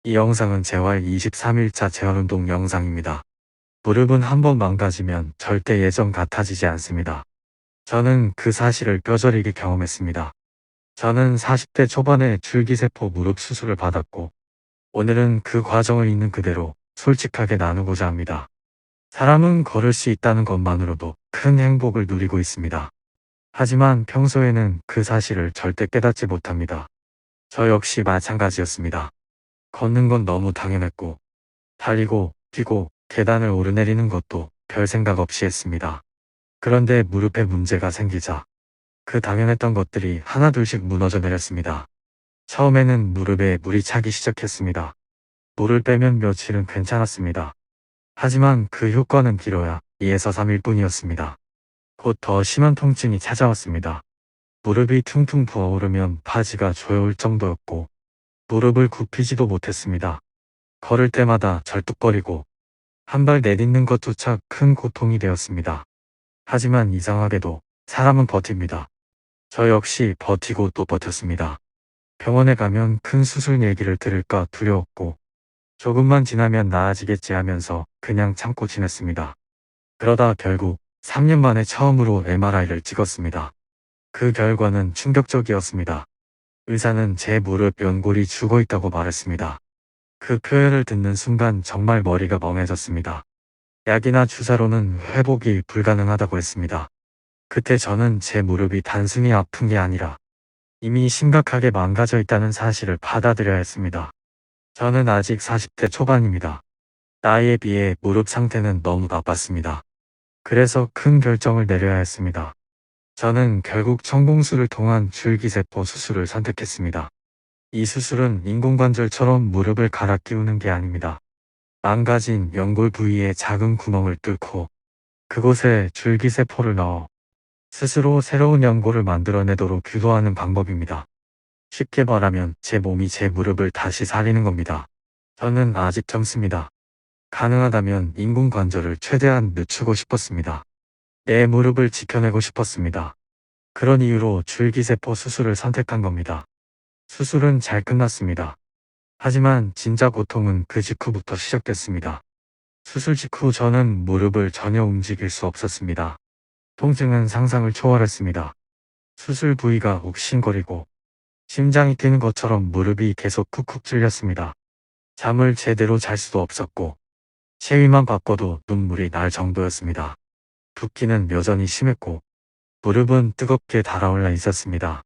이 영상은 재활 23일차 재활운동 영상입니다. 무릎은 한번 망가지면 절대 예전 같아지지 않습니다. 저는 그 사실을 뼈저리게 경험했습니다. 저는 40대 초반에 줄기세포 무릎 수술을 받았고, 오늘은 그 과정을 있는 그대로 솔직하게 나누고자 합니다. 사람은 걸을 수 있다는 것만으로도 큰 행복을 누리고 있습니다. 하지만 평소에는 그 사실을 절대 깨닫지 못합니다. 저 역시 마찬가지였습니다. 걷는 건 너무 당연했고, 달리고, 뛰고, 계단을 오르내리는 것도 별 생각 없이 했습니다. 그런데 무릎에 문제가 생기자 그 당연했던 것들이 하나둘씩 무너져 내렸습니다. 처음에는 무릎에 물이 차기 시작했습니다. 물을 빼면 며칠은 괜찮았습니다. 하지만 그 효과는 길어야 2에서 3일 뿐이었습니다. 곧 더 심한 통증이 찾아왔습니다. 무릎이 퉁퉁 부어오르면 바지가 조여올 정도였고, 무릎을 굽히지도 못했습니다. 걸을 때마다 절뚝거리고 한 발 내딛는 것조차 큰 고통이 되었습니다. 하지만 이상하게도 사람은 버팁니다. 저 역시 버티고 또 버텼습니다. 병원에 가면 큰 수술 얘기를 들을까 두려웠고, 조금만 지나면 나아지겠지 하면서 그냥 참고 지냈습니다. 그러다 결국 3년 만에 처음으로 MRI를 찍었습니다. 그 결과는 충격적이었습니다. 의사는 제 무릎 연골이 죽어 있다고 말했습니다. 그 표현을 듣는 순간 정말 머리가 멍해졌습니다. 약이나 주사로는 회복이 불가능하다고 했습니다. 그때 저는 제 무릎이 단순히 아픈 게 아니라 이미 심각하게 망가져 있다는 사실을 받아들여야 했습니다. 저는 아직 40대 초반입니다. 나이에 비해 무릎 상태는 너무 나빴습니다. 그래서 큰 결정을 내려야 했습니다. 저는 결국 천공수를 통한 줄기세포 수술을 선택했습니다. 이 수술은 인공관절처럼 무릎을 갈아 끼우는 게 아닙니다. 망가진 연골 부위에 작은 구멍을 뚫고 그곳에 줄기세포를 넣어 스스로 새로운 연골을 만들어내도록 유도하는 방법입니다. 쉽게 말하면 제 몸이 제 무릎을 다시 살리는 겁니다. 저는 아직 젊습니다. 가능하다면 인공관절을 최대한 늦추고 싶었습니다. 내 무릎을 지켜내고 싶었습니다. 그런 이유로 줄기세포 수술을 선택한 겁니다. 수술은 잘 끝났습니다. 하지만 진짜 고통은 그 직후부터 시작됐습니다. 수술 직후 저는 무릎을 전혀 움직일 수 없었습니다. 통증은 상상을 초월했습니다. 수술 부위가 욱신거리고 심장이 뛰는 것처럼 무릎이 계속 쿡쿡 찔렸습니다. 잠을 제대로 잘 수도 없었고 체위만 바꿔도 눈물이 날 정도였습니다. 붓기는 여전히 심했고 무릎은 뜨겁게 달아올라 있었습니다.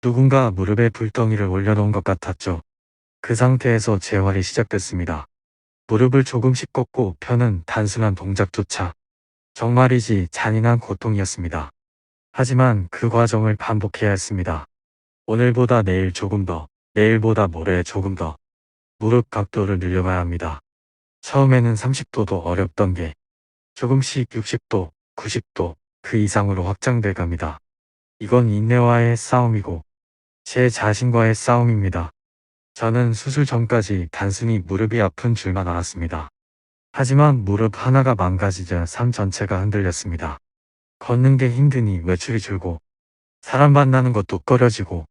누군가 무릎에 불덩이를 올려놓은 것 같았죠. 그 상태에서 재활이 시작됐습니다. 무릎을 조금씩 꺾고 펴는 단순한 동작조차 정말이지 잔인한 고통이었습니다. 하지만 그 과정을 반복해야 했습니다. 오늘보다 내일 조금 더, 내일보다 모레 조금 더 무릎 각도를 늘려가야 합니다. 처음에는 30도도 어렵던 게 조금씩 60도, 90도 그 이상으로 확장돼 갑니다. 이건 인내와의 싸움이고 제 자신과의 싸움입니다. 저는 수술 전까지 단순히 무릎이 아픈 줄만 알았습니다. 하지만 무릎 하나가 망가지자 삶 전체가 흔들렸습니다. 걷는 게 힘드니 외출이 줄고 사람 만나는 것도 꺼려지고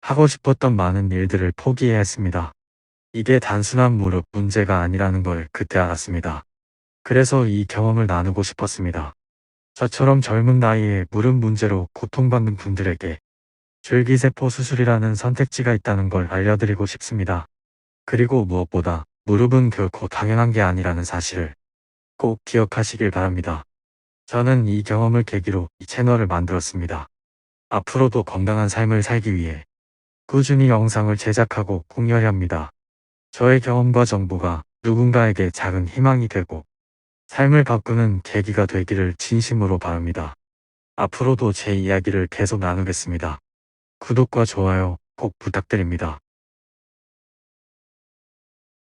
하고 싶었던 많은 일들을 포기해야 했습니다. 이게 단순한 무릎 문제가 아니라는 걸 그때 알았습니다. 그래서 이 경험을 나누고 싶었습니다. 저처럼 젊은 나이에 무릎 문제로 고통받는 분들에게 줄기세포 수술이라는 선택지가 있다는 걸 알려드리고 싶습니다. 그리고 무엇보다 무릎은 결코 당연한 게 아니라는 사실을 꼭 기억하시길 바랍니다. 저는 이 경험을 계기로 이 채널을 만들었습니다. 앞으로도 건강한 삶을 살기 위해 꾸준히 영상을 제작하고 공유하려 합니다. 저의 경험과 정보가 누군가에게 작은 희망이 되고 삶을 바꾸는 계기가 되기를 진심으로 바랍니다. 앞으로도 제 이야기를 계속 나누겠습니다. 구독과 좋아요 꼭 부탁드립니다.